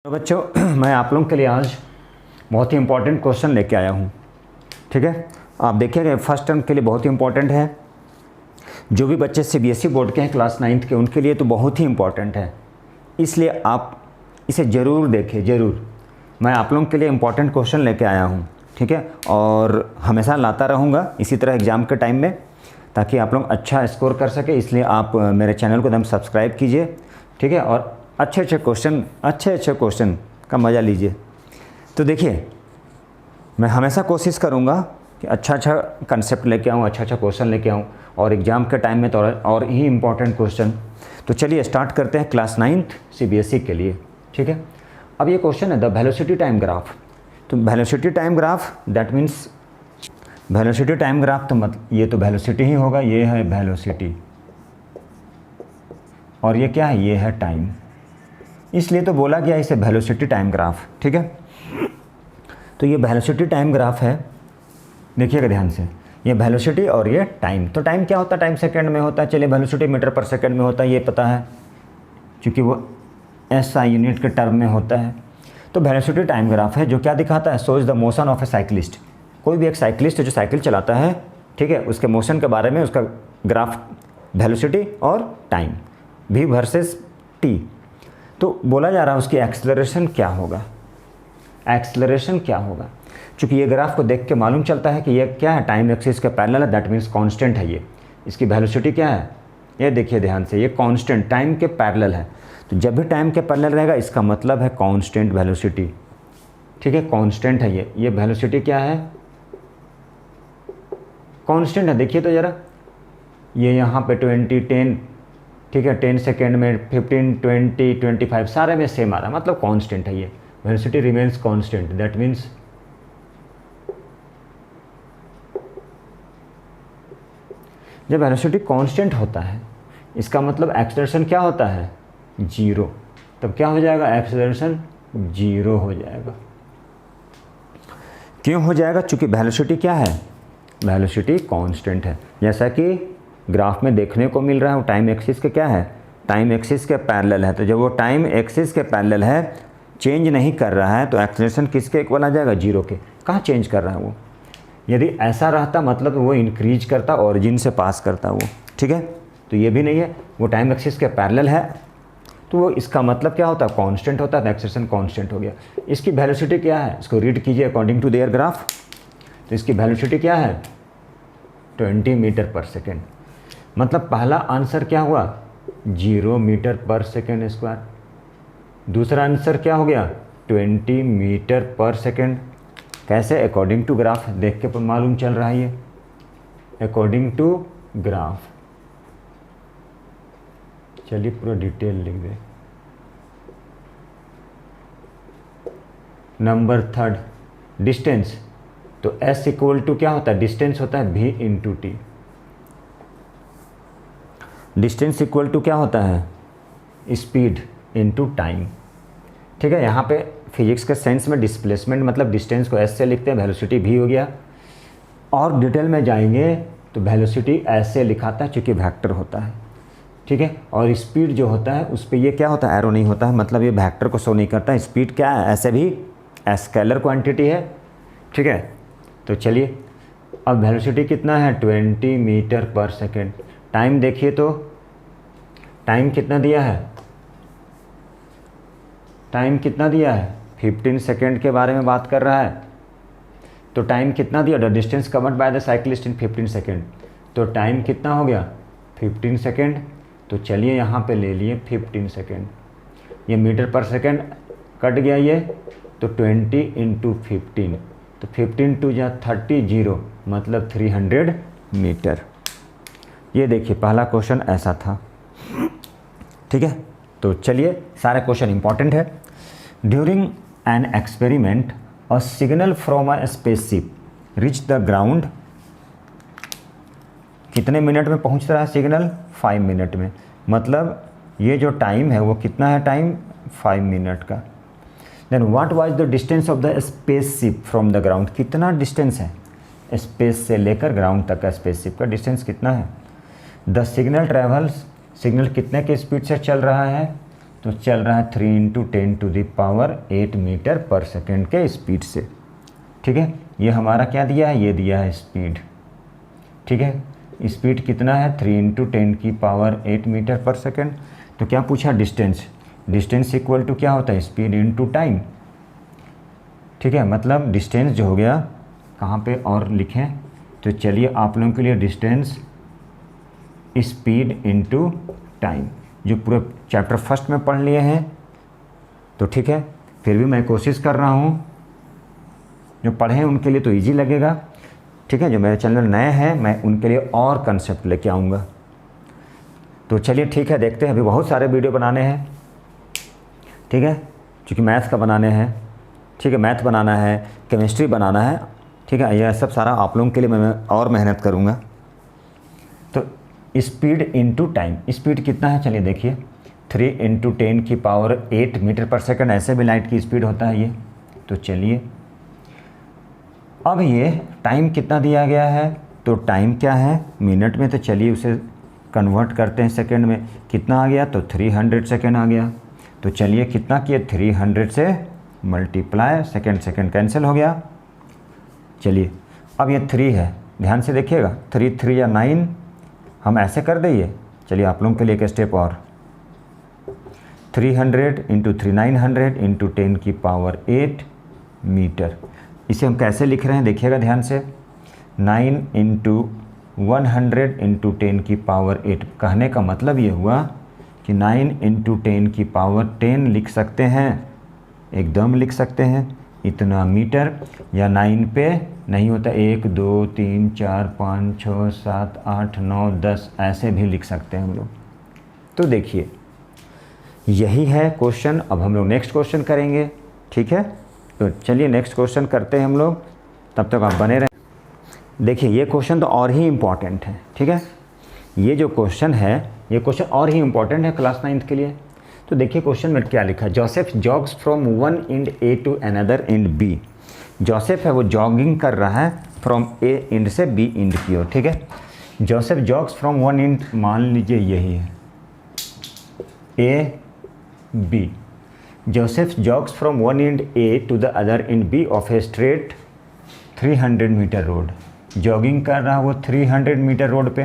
तो बच्चों मैं आप लोगों के लिए आज बहुत ही इम्पोर्टेंट क्वेश्चन लेके आया हूँ। ठीक है, आप देखिएगा फर्स्ट टर्म के लिए बहुत ही इम्पोर्टेंट है। जो भी बच्चे सीबीएसई बोर्ड के हैं क्लास 9th के, उनके लिए तो बहुत ही इम्पोर्टेंट है, इसलिए आप इसे ज़रूर देखें, ज़रूर। मैं आप लोगों के लिए इम्पोर्टेंट क्वेश्चन लेके आया हूँ। ठीक है, और हमेशा लाता रहूँगा इसी तरह एग्ज़ाम के टाइम में, ताकि आप लोग अच्छा स्कोर कर सके। इसलिए आप मेरे चैनल को एकदम सब्सक्राइब कीजिए। ठीक है, और अच्छे अच्छे क्वेश्चन का मज़ा लीजिए। तो देखिए, मैं हमेशा कोशिश करूँगा कि अच्छा कंसेप्ट लेके आऊँ, अच्छा क्वेश्चन लेके आऊँ, और एग्ज़ाम के टाइम में तो और ही इम्पोर्टेंट क्वेश्चन। तो चलिए स्टार्ट करते हैं क्लास 9th सीबीएसई के लिए। ठीक है, अब ये क्वेश्चन है द वेलोसिटी टाइम ग्राफ। तो velocity time graph that means velocity time graph, तो मतलब ये तो वेलोसिटी ही होगा, ये है वेलोसिटी और ये क्या है, ये है टाइम, इसलिए तो बोला गया इसे वेलोसिटी टाइम ग्राफ। ठीक है, तो ये वेलोसिटी टाइम ग्राफ है, देखिएगा ध्यान से, ये वेलोसिटी और ये टाइम। तो टाइम क्या होता है, टाइम सेकंड में होता है। चलिए वेलोसिटी मीटर पर सेकंड में होता है, ये पता है क्योंकि वो एसआई यूनिट के टर्म में होता है। तो वेलोसिटी टाइम ग्राफ है जो क्या दिखाता है, shows the motion of A cyclist. कोई भी एक साइक्लिस्ट जो साइकिल चलाता है, ठीक है, उसके मोशन के बारे में उसका ग्राफ वेलोसिटी और टाइम v वर्सेस t। तो बोला जा रहा है उसकी एक्सेलरेशन क्या होगा, एक्सेलरेशन क्या होगा। चूँकि ये ग्राफ को देख के मालूम चलता है कि ये क्या है, टाइम एक्सिस के पैरेलल है, दैट मीन्स कांस्टेंट है। ये इसकी वेलोसिटी क्या है, ये देखिए ध्यान से, ये कांस्टेंट टाइम के पैरेलल है। तो जब भी टाइम के पैरेलल रहेगा इसका मतलब है कांस्टेंट वेलोसिटी। ठीक है, कांस्टेंट है ये वेलोसिटी क्या है, कांस्टेंट है। देखिए तो ज़रा, ये यहाँ पे 20, 10, ठीक है, 10 सेकेंड में 15, 20, 25 सारे में सेम आ रहा है, मतलब कांस्टेंट है ये। Velocity remains constant, that means जब वेलोसिटी कांस्टेंट होता है इसका मतलब एक्सेलरेशन क्या होता है, जीरो। तब क्या हो जाएगा, एक्सेलरेशन जीरो हो जाएगा। क्यों हो जाएगा, चूँकि वेलोसिटी क्या है, वेलोसिटी कांस्टेंट है। जैसा कि ग्राफ में देखने को मिल रहा है, वो टाइम एक्सिस के क्या है, टाइम एक्सिस के पैरेलल है। तो जब वो टाइम एक्सिस के पैरेलल है, चेंज नहीं कर रहा है, तो एक्सेलरेशन किसके इक्वल आ जाएगा, जीरो के। कहाँ चेंज कर रहा है वो, यदि ऐसा रहता मतलब वो इंक्रीज करता, ओरिजिन से पास करता वो। ठीक है, तो ये भी नहीं है, वो टाइम एक्सिस के पैरेलल है, तो वो इसका मतलब क्या होता है, कांस्टेंट होता है, तो एक्सेलरेशन कांस्टेंट हो गया। इसकी वेलोसिटी क्या है, इसको रीड कीजिए अकॉर्डिंग टू देयर ग्राफ। तो इसकी वेलोसिटी क्या है, 20 मीटर पर सेकेंड। मतलब पहला आंसर क्या हुआ, 0 मीटर पर सेकेंड स्क्वायर। दूसरा आंसर क्या हो गया, 20 मीटर पर सेकेंड। कैसे, अकॉर्डिंग टू ग्राफ, देख के मालूम चल रहा है ये, अकॉर्डिंग टू ग्राफ। चलिए पूरा डिटेल लिख दे। Number 3, distance. तो s इक्वल टू क्या होता है, डिस्टेंस होता है v into t. Distance equal to क्या होता है, स्पीड इंटू टाइम। ठीक है, यहाँ पे फिजिक्स के सेंस में डिस्प्लेसमेंट मतलब डिस्टेंस को s से लिखते हैं, वेलोसिटी v हो गया। और डिटेल में जाएंगे तो वेलोसिटी ऐसे लिखाता है चूँकि वेक्टर होता है। ठीक है, और स्पीड जो होता है उस पर ये क्या होता है, एरो नहीं होता है, मतलब ये वेक्टर को शो नहीं करता है। स्पीड क्या है, ऐसे भी स्केलर क्वांटिटी है। ठीक है, तो चलिए अब वेलोसिटी कितना है, 20 मीटर पर सेकेंड। टाइम देखिए तो टाइम कितना दिया है, टाइम कितना दिया है, 15 सेकेंड के बारे में बात कर रहा है। तो टाइम कितना दिया, the distance covered by the cyclist in 15 second. तो टाइम कितना हो गया, 15 सेकेंड। तो चलिए यहाँ पे ले लिए 15 सेकेंड, ये मीटर पर सेकेंड कट गया ये, तो 20 इंटू 15, तो 15 टू या 30, 0 मतलब 300 मीटर। ये देखिए पहला क्वेश्चन ऐसा था। ठीक है, तो चलिए सारे क्वेश्चन इंपॉर्टेंट है। During an experiment a signal from a spaceship reach the ground. कितने मिनट में पहुंच रहा है सिग्नल, 5 मिनट में। मतलब ये जो टाइम है वो कितना है, टाइम 5 मिनट का। Then what was the distance of the spaceship from the ground. कितना डिस्टेंस है स्पेस से लेकर ग्राउंड तक का, स्पेसशिप का डिस्टेंस कितना है। द सिग्नल ट्रेवल्स, सिग्नल कितने के स्पीड से चल रहा है, तो चल रहा है 3 × 10⁸ मीटर पर सेकेंड के स्पीड से। ठीक है, ये हमारा क्या दिया है, ये दिया है स्पीड। ठीक है, स्पीड कितना है 3 × 10⁸ मीटर पर सेकेंड। तो क्या पूछा, डिस्टेंस। डिस्टेंस इक्वल टू क्या होता है, स्पीड इनटू टाइम। ठीक है, मतलब डिस्टेंस जो हो गया, कहाँ पे और लिखें, तो चलिए आप लोगों के लिए डिस्टेंस स्पीड इनटू टाइम, जो पूरे चैप्टर फर्स्ट में पढ़ लिए हैं। तो ठीक है, फिर भी मैं कोशिश कर रहा हूँ, जो पढ़े हैं उनके लिए तो इजी लगेगा। ठीक है, जो मेरे चैनल नए हैं मैं उनके लिए और कंसेप्ट लेके आऊँगा। तो चलिए ठीक है, देखते हैं। अभी बहुत सारे वीडियो बनाने हैं। ठीक है, क्योंकि मैथ्स का बनाने हैं। ठीक है, मैथ बनाना है, केमिस्ट्री बनाना है। ठीक है, यह सब सारा आप लोगों के लिए मैं और मेहनत करूँगा। तो स्पीड इनटू टाइम, स्पीड कितना है चलिए देखिए, 3 × 10⁸ मीटर पर सेकंड, ऐसे भी लाइट की स्पीड होता है ये। तो चलिए अब ये टाइम कितना दिया गया है, तो टाइम क्या है मिनट में, तो चलिए उसे कन्वर्ट करते हैं सेकंड में। कितना आ गया, तो 300 सेकंड आ गया। तो चलिए कितना किए, 300 से मल्टीप्लाई, सेकंड सेकंड कैंसिल हो गया। चलिए अब ये 3 है, ध्यान से देखिएगा, 3 3 या 9, हम ऐसे कर देंगे। चलिए आप लोगों के लिए एक स्टेप और, 300 × 3 900 × 10⁸ मीटर। इसे हम कैसे लिख रहे हैं देखिएगा ध्यान से, 9 × 100 × 10⁸। कहने का मतलब ये हुआ कि 9 × 10⁸ लिख सकते हैं, एकदम लिख सकते हैं इतना मीटर, या 9 पे नहीं होता, 1 2 3 4 5 6 7 8 9 10 ऐसे भी लिख सकते हैं हम लोग। तो देखिए यही है क्वेश्चन। अब हम लोग नेक्स्ट क्वेश्चन करेंगे। ठीक है, तो चलिए नेक्स्ट क्वेश्चन करते हैं हम लोग, तब तक आप बने रहें। देखिए ये क्वेश्चन तो और ही इम्पॉर्टेंट है। ठीक है, ये जो क्वेश्चन है, ये क्वेश्चन और ही इम्पॉर्टेंट है क्लास 9th के लिए। तो देखिए क्वेश्चन में क्या लिखा है, Joseph jogs from one end A to another end B. Joseph है वो जॉगिंग कर रहा है फ्रॉम ए एंड से बी एंड की ओर। ठीक है, Joseph jogs from one end, मान लीजिए यही है A B. Joseph jogs from one end A to the other end B of a straight 300 metre road. Jogging कर रहा है वो 300 मीटर रोड पे,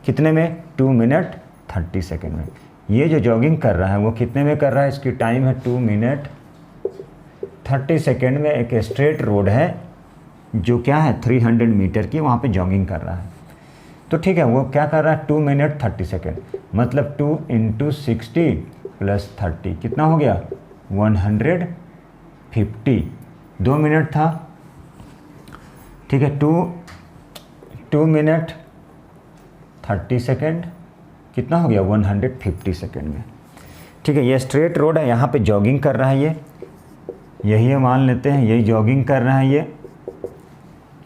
कितने में, 2 मिनट 30 सेकेंड में। ये जो जॉगिंग कर रहा है वो कितने में कर रहा है, इसकी टाइम है 2 मिनट 30 सेकेंड में। एक स्ट्रेट रोड है जो क्या है 300 मीटर की, वहाँ पे जॉगिंग कर रहा है। तो ठीक है, वो क्या कर रहा है 2 मिनट 30 सेकेंड, मतलब 2 × 60 + 30 कितना हो गया 150। 2 मिनट था। ठीक है, 2 मिनट 30 सेकेंड कितना हो गया 150 सेकेंड में। ठीक है, ये स्ट्रेट रोड है, यहाँ पे जॉगिंग कर रहा है ये, यही है मान लेते हैं, यही जॉगिंग कर रहा है ये।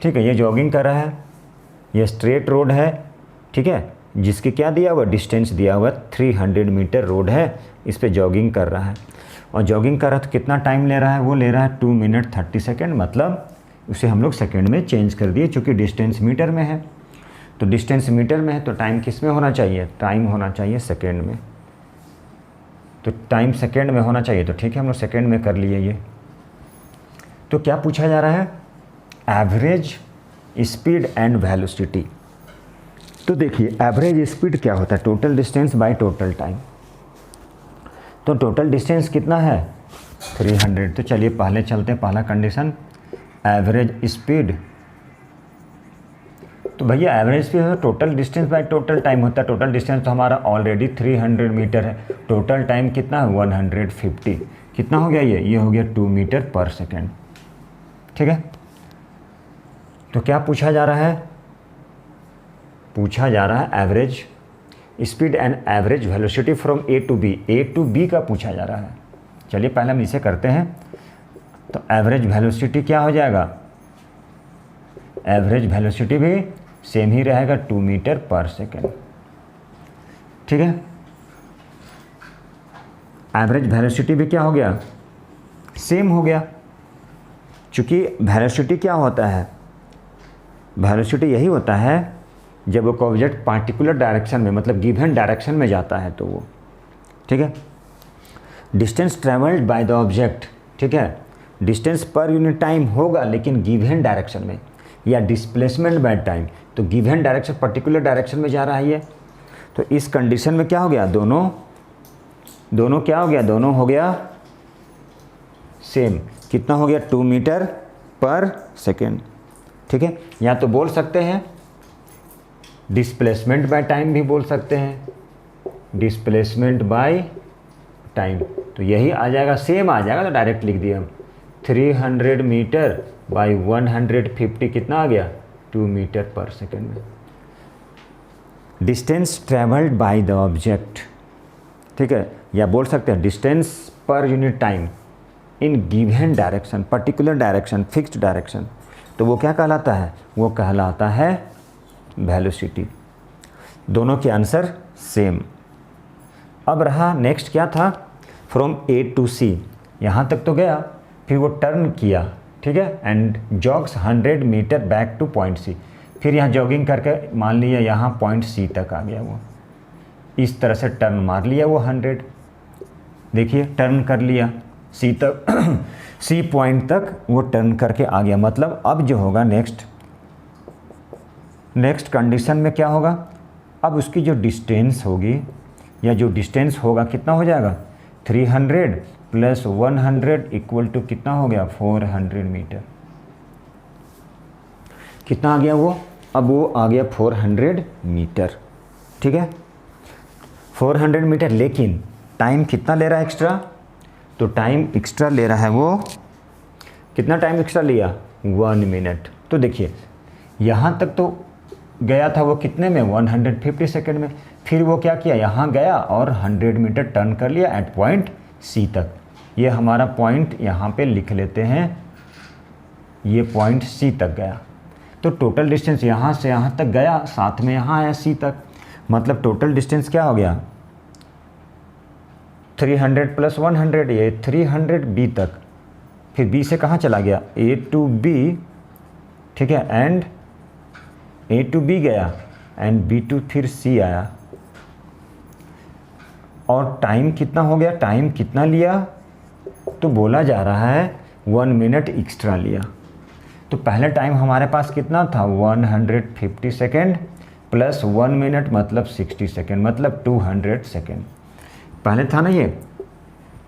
ठीक है, ये जॉगिंग कर रहा है, ये स्ट्रेट रोड है। ठीक है, जिसके क्या दिया हुआ, डिस्टेंस दिया हुआ 300 मीटर रोड है, इस पे जॉगिंग कर रहा है। और जॉगिंग कर रहा है तो कितना टाइम ले रहा है, वो ले रहा है 2 मिनट 30 सेकेंड, मतलब उसे हम लोग सेकेंड में चेंज कर दिए, चूँकि डिस्टेंस मीटर में है। तो डिस्टेंस मीटर में है तो टाइम किस में होना चाहिए, टाइम होना चाहिए सेकेंड में। तो टाइम सेकेंड में होना चाहिए, तो ठीक है हम लोग सेकेंड में कर लिए ये। तो क्या पूछा जा रहा है, एवरेज स्पीड एंड वेलोसिटी। तो देखिए एवरेज स्पीड क्या होता है, total distance by total time. तो टोटल डिस्टेंस कितना है 300। तो चलिए पहले चलते हैं, पहला कंडीशन एवरेज स्पीड। तो भैया एवरेज स्पीड है total distance by total time होता है। टोटल डिस्टेंस तो हमारा ऑलरेडी 300 मीटर है, टोटल टाइम कितना है 150। कितना हो गया ये हो गया 2 मीटर पर सेकेंड। ठीक है, तो क्या पूछा जा रहा है, पूछा जा रहा है average speed and average velocity from A to B. A to B का पूछा जा रहा है। चलिए पहले हम इसे करते हैं। तो एवरेज वेलोसिटी क्या हो जाएगा, एवरेज वेलोसिटी भी सेम ही रहेगा 2 मीटर पर सेकेंड। ठीक है, एवरेज वेलोसिटी भी क्या हो गया, सेम हो गया। चूँकि वेलोसिटी क्या होता है, वेलोसिटी यही होता है जब वो ऑब्जेक्ट पार्टिकुलर डायरेक्शन में, मतलब गिवन डायरेक्शन में जाता है तो वो। ठीक है, distance travelled by the object, ठीक है, डिस्टेंस पर यूनिट टाइम होगा लेकिन गिवन डायरेक्शन में, या डिस्प्लेसमेंट बाय टाइम, तो गिवन डायरेक्शन पर्टिकुलर डायरेक्शन में जा रहा है ये। तो इस कंडीशन में क्या हो गया, दोनों क्या हो गया, दोनों हो गया सेम। कितना हो गया, 2 मीटर पर सेकेंड, ठीक है। या तो बोल सकते हैं डिस्प्लेसमेंट बाय टाइम भी बोल सकते हैं, डिस्प्लेसमेंट बाय टाइम, तो यही आ जाएगा, सेम आ जाएगा, तो डायरेक्ट लिख दिए हम 300 मीटर बाई 150, कितना आ गया, 2 मीटर पर सेकेंड में। Distance travelled by the object, ठीक है, या बोल सकते हैं distance per unit time in given direction, particular direction, fixed direction, तो वो क्या कहलाता है, वो कहलाता है वेलोसिटी। दोनों के आंसर सेम। अब रहा नेक्स्ट क्या था, फ्रॉम ए टू सी, यहाँ तक तो गया, फिर वो टर्न किया, ठीक है, and jogs 100 metre back to point C, फिर यहाँ जॉगिंग करके मान लिया यहाँ पॉइंट सी तक आ गया, वो इस तरह से टर्न मार लिया वो 100, देखिए टर्न कर लिया सी तक सी पॉइंट तक वो टर्न करके आ गया। मतलब अब जो होगा नेक्स्ट कंडीशन में क्या होगा, अब उसकी जो डिस्टेंस होगी या जो डिस्टेंस होगा कितना हो जाएगा, 300 प्लस 100 इक्वल टू कितना हो गया, 400 मीटर। कितना आ गया वो, अब वो आ गया 400 मीटर, ठीक है, 400 मीटर। लेकिन टाइम कितना ले रहा है एक्स्ट्रा, तो टाइम एक्स्ट्रा ले रहा है वो, कितना टाइम एक्स्ट्रा लिया, 1 मिनट। तो देखिए यहाँ तक तो गया था वो कितने में, 150 सेकेंड में, फिर वो क्या किया, यहाँ गया और 100 मीटर टर्न कर लिया एट पॉइंट सी तक। ये हमारा पॉइंट यहाँ पे लिख लेते हैं, ये पॉइंट सी तक गया, तो टोटल डिस्टेंस यहाँ से यहाँ तक गया, साथ में यहाँ आया सी तक, मतलब टोटल डिस्टेंस क्या हो गया, 300 प्लस 100, ये 300 बी तक, फिर बी से कहाँ चला गया, ए टू बी, ठीक है, एंड ए टू बी गया एंड बी टू फिर सी आया। और टाइम कितना हो गया, टाइम कितना लिया, तो बोला जा रहा है 1 मिनट एक्स्ट्रा लिया। तो पहले टाइम हमारे पास कितना था, 150 सेकेंड प्लस 1 मिनट मतलब 60 सेकेंड, मतलब 200 सेकेंड पहले था ना। ये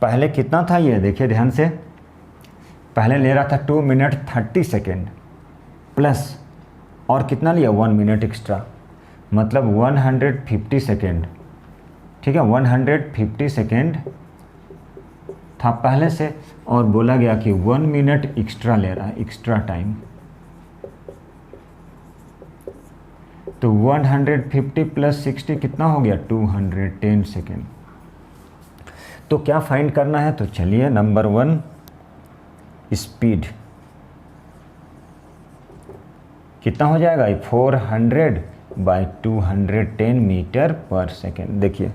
पहले कितना था, ये देखिए ध्यान से, पहले ले रहा था 2 मिनट 30 सेकेंड प्लस और कितना लिया, 1 मिनट एक्स्ट्रा, मतलब 150 सेकेंड, ठीक है, 150 सेकेंड था पहले से, और बोला गया कि 1 मिनट एक्स्ट्रा ले रहा है, एक्स्ट्रा टाइम। तो 150 प्लस 60 कितना हो गया, 210 सेकेंड। तो क्या फाइंड करना है, तो चलिए नंबर 1 स्पीड कितना हो जाएगा, 400 बाई 210 मीटर पर सेकेंड। देखिए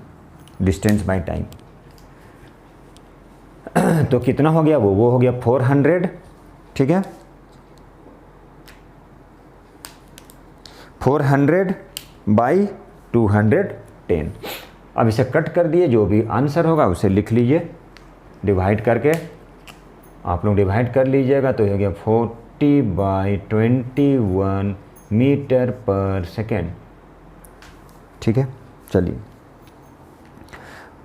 डिस्टेंस बाय टाइम तो कितना हो गया, वो हो गया 400, ठीक है, 400 बाई 210। अब इसे कट कर दिए, जो भी आंसर होगा उसे लिख लीजिए, डिवाइड करके आप लोग डिवाइड कर लीजिएगा, तो हो गया 40 बाई 21 मीटर पर सेकेंड, ठीक है। चलिए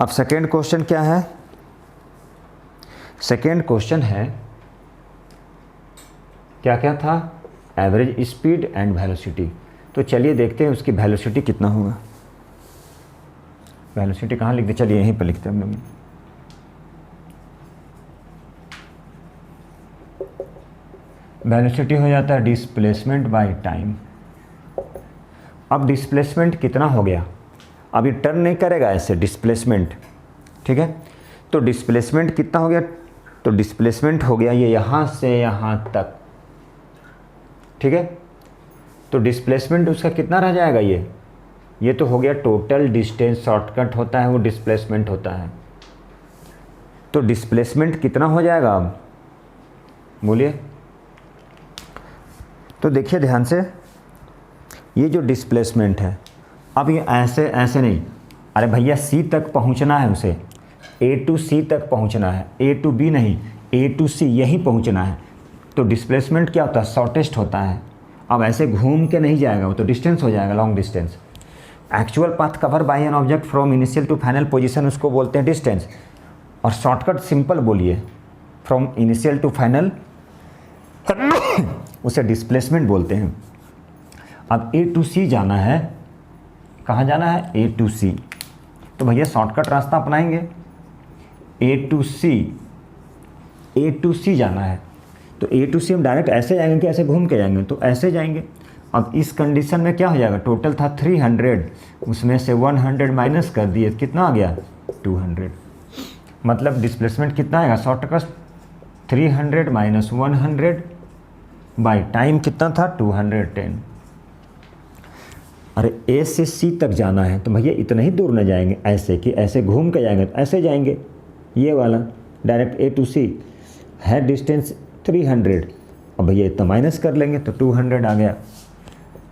अब सेकेंड क्वेश्चन क्या है, सेकेंड क्वेश्चन है क्या क्या था, एवरेज स्पीड एंड वेलोसिटी। तो चलिए देखते हैं उसकी वेलोसिटी कितना होगा। वेलोसिटी कहाँ लिखते, चलिए यहीं पर लिखते हैं हम लोग। वेलोसिटी हो जाता है डिस्प्लेसमेंट बाय टाइम। अब डिस्प्लेसमेंट कितना हो गया, अब ये टर्न नहीं करेगा ऐसे, डिस्प्लेसमेंट, ठीक है, तो डिस्प्लेसमेंट कितना हो गया, तो डिस्प्लेसमेंट हो गया ये यहाँ से यहाँ तक, ठीक है। तो डिस्प्लेसमेंट उसका कितना रह जाएगा, ये तो हो गया टोटल डिस्टेंस, शॉर्टकट होता है वो डिस्प्लेसमेंट होता है। तो डिस्प्लेसमेंट कितना हो जाएगा, अब बोलिए। तो देखिए ध्यान से, ये जो डिस्प्लेसमेंट है, अब ये ऐसे ऐसे नहीं, अरे भैया सी तक पहुंचना है उसे, ए टू सी तक पहुंचना है, ए टू बी नहीं, ए टू सी यहीं पहुंचना है। तो डिस्प्लेसमेंट क्या होता है, शॉर्टेस्ट होता है। अब ऐसे घूम के नहीं जाएगा, वो तो डिस्टेंस हो जाएगा, long distance. Actual path cover by an object from initial to final position, उसको बोलते हैं डिस्टेंस। और शॉर्टकट सिंपल बोलिए, फ्रॉम इनिशियल टू फाइनल उसे डिस्प्लेसमेंट बोलते हैं। अब ए टू सी जाना है, कहाँ जाना है, ए टू सी। तो भैया शॉर्टकट रास्ता अपनाएंगे, ए टू सी जाना है। तो ए टू सी हम डायरेक्ट ऐसे जाएंगे कि ऐसे घूम के जाएंगे, तो ऐसे जाएंगे। अब इस कंडीशन में क्या हो जाएगा, टोटल था 300, उसमें से 100 माइनस कर दिए, कितना आ गया 200। मतलब डिस्प्लेसमेंट कितना आएगा, शॉर्टकट 300 माइनस 100 बाई टाइम कितना था 210। अरे ए से सी तक जाना है तो भैया इतना ही दूर न जाएंगे, ऐसे कि ऐसे घूम के जाएंगे, तो ऐसे जाएंगे, ये वाला डायरेक्ट ए टू सी है डिस्टेंस 300। अब भैया इतना माइनस कर लेंगे तो 200 आ गया।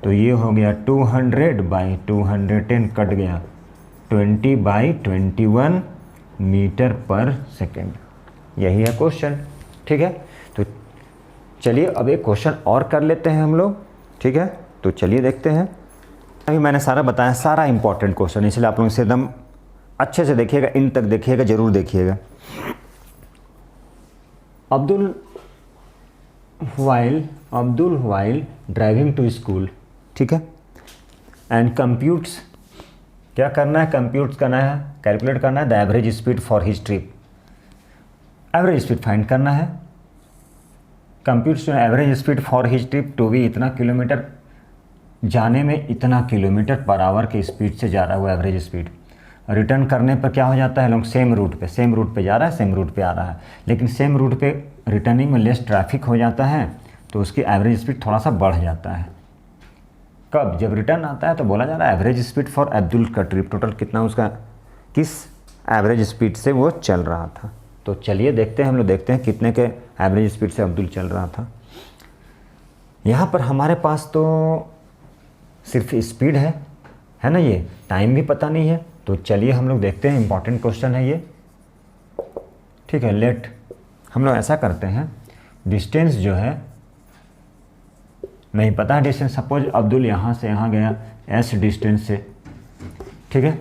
तो ये हो गया 200 बाई 210 कट गया, 20 बाई 21 मीटर पर सेकेंड। यही है क्वेश्चन, ठीक है। तो चलिए अब एक क्वेश्चन और कर लेते हैं हम लोग, ठीक है। तो चलिए देखते हैं। अभी मैंने सारा बताया, सारा इंपॉर्टेंट क्वेश्चन, इसलिए आप लोग इसे एकदम अच्छे से देखिएगा, इन तक देखिएगा, ज़रूर देखिएगा। Abdul while driving to school, ठीक है, एंड कंप्यूट्स, क्या करना है, कंप्यूट्स करना है, कैलकुलेट करना है the average speed for his trip. Average speed find करना है, computes average speed for his trip to be इतना किलोमीटर, जाने में इतना किलोमीटर पर आवर के स्पीड से जा रहा है वो एवरेज स्पीड। रिटर्न करने पर क्या हो जाता है, लोग सेम रूट पे जा रहा है, सेम रूट पे आ रहा है, लेकिन सेम रूट पे रिटर्निंग में लेस ट्रैफिक हो जाता है तो उसकी एवरेज स्पीड थोड़ा सा बढ़ जाता है। कब, जब रिटर्न आता है तो बोला जा रहा है एवरेज स्पीड फॉर अब्दुल का ट्रिप, टोटल कितना उसका, किस एवरेज स्पीड से वो चल रहा था। तो चलिए देखते हैं, हम लोग देखते हैं कितने के एवरेज स्पीड से अब्दुल चल रहा था। यहाँ पर हमारे पास तो सिर्फ स्पीड है ना, ये टाइम भी पता नहीं है। तो चलिए हम लोग देखते हैं, इंपॉर्टेंट क्वेश्चन है ये, ठीक है। लेट हम लोग ऐसा करते हैं, डिस्टेंस जो है नहीं पता है डिस्टेंस, सपोज अब्दुल यहाँ से यहाँ गया एस डिस्टेंस से, ठीक है,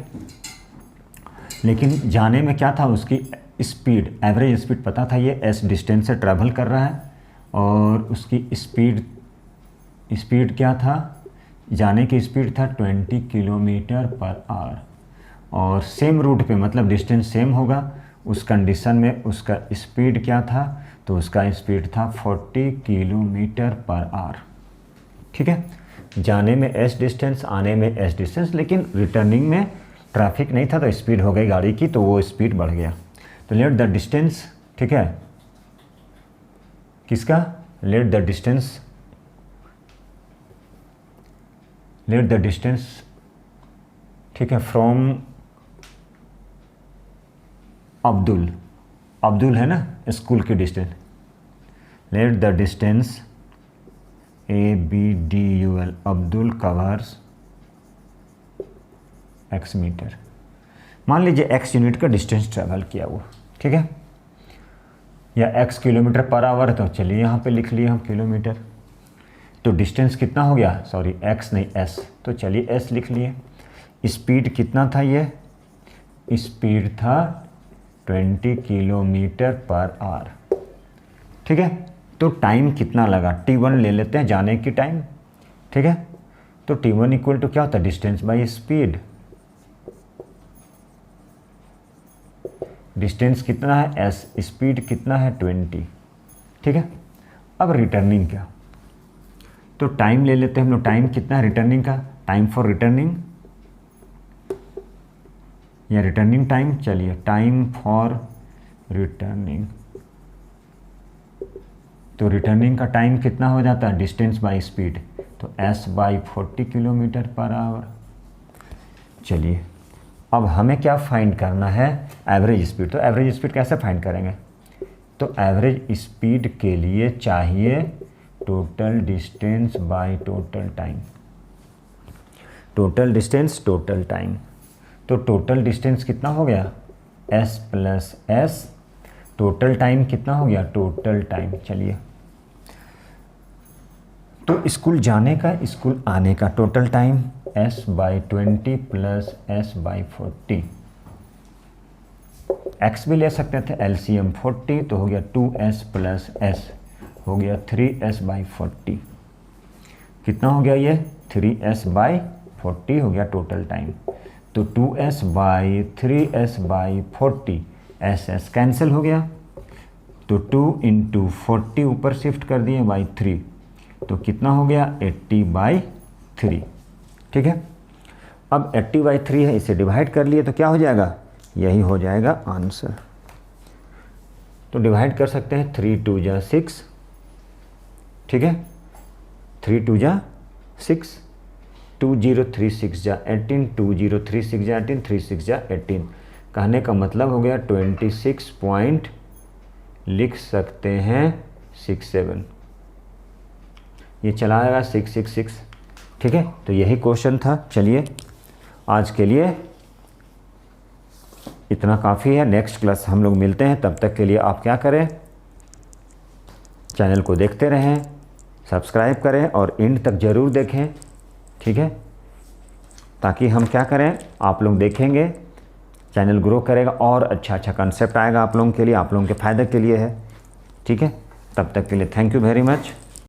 लेकिन जाने में क्या था, उसकी स्पीड, एवरेज स्पीड पता था, ये एस डिस्टेंस से ट्रैवल कर रहा है, और उसकी स्पीड क्या था, जाने की स्पीड था 20 किलोमीटर पर आवर, और सेम रूट पे मतलब डिस्टेंस सेम होगा, उस कंडीशन में उसका स्पीड क्या था, तो उसका स्पीड था 40 किलोमीटर पर आवर, ठीक है। जाने में एस डिस्टेंस, आने में एस डिस्टेंस, लेकिन रिटर्निंग में ट्रैफिक नहीं था तो स्पीड हो गई गाड़ी की, तो वो स्पीड बढ़ गया। तो लेट द डिस्टेंस, ठीक है, किसका, लेट द डिस्टेंस, ठीक है, फ्रॉम अब्दुल है ना, स्कूल की distance, let the distance ABDUL, Abdul covers x metre. मान लीजिए x यूनिट का डिस्टेंस ट्रैवल किया वो, ठीक है, या x किलोमीटर पर आवर है, तो चलिए यहाँ पे लिख लिए हम किलोमीटर। तो डिस्टेंस कितना हो गया, सॉरी x नहीं s, तो चलिए s लिख लिए। स्पीड कितना था, ये स्पीड था 20 किलोमीटर पर आवर, ठीक है। तो टाइम कितना लगा, t1 ले लेते हैं, जाने की टाइम, ठीक है। तो t1 इक्वल टू क्या होता है, डिस्टेंस बाई स्पीड। डिस्टेंस कितना है s, स्पीड कितना है 20, ठीक है। अब रिटर्निंग क्या, तो टाइम ले लेते हैं हम लोग, टाइम कितना है रिटर्निंग का, टाइम फॉर रिटर्निंग या रिटर्निंग टाइम, चलिए टाइम फॉर रिटर्निंग। तो रिटर्निंग का टाइम कितना हो जाता है, डिस्टेंस बाई स्पीड, तो s by 40 kilometre per hour. चलिए अब हमें क्या फाइंड करना है, एवरेज स्पीड। तो एवरेज स्पीड कैसे फाइंड करेंगे, तो एवरेज स्पीड के लिए चाहिए total distance by total time, total distance total time. तो टोटल डिस्टेंस कितना हो गया, S plus S, total time कितना हो गया, टोटल टाइम, चलिए तो स्कूल जाने का स्कूल आने का total time s/20 plus s/40, x भी ले सकते थे, LCM 40 तो हो गया 2s प्लस s, हो गया 3s/40, कितना हो गया ये 3s/40 हो गया टोटल टाइम। तो 2s/3s/40, s कैंसिल हो गया, तो 2 × 40 ऊपर शिफ्ट कर दिए बाई 3, तो कितना हो गया 80/3, ठीक है। अब 80/3 है, इसे डिवाइड कर लिए तो क्या हो जाएगा, यही हो जाएगा आंसर। तो डिवाइड कर सकते हैं, 3 2 जा 6, ठीक है, 3 2 जा 6, 2 0 3 6 जा 18, 2 0 3 6 जा 18, 3 6 जा 18, कहने का मतलब हो गया 26 पॉइंट लिख सकते हैं 67, ये चला आएगा 666, ठीक है। तो यही क्वेश्चन था। चलिए आज के लिए इतना काफ़ी है, नेक्स्ट क्लास हम लोग मिलते हैं, तब तक के लिए आप क्या करें, चैनल को देखते रहें, सब्सक्राइब करें और एंड तक ज़रूर देखें, ठीक है, ताकि हम क्या करें, आप लोग देखेंगे चैनल ग्रो करेगा और अच्छा अच्छा कंसेप्ट आएगा आप लोगों के लिए, आप लोगों के फ़ायदे के लिए है, ठीक है। तब तक के लिए थैंक यू वेरी मच।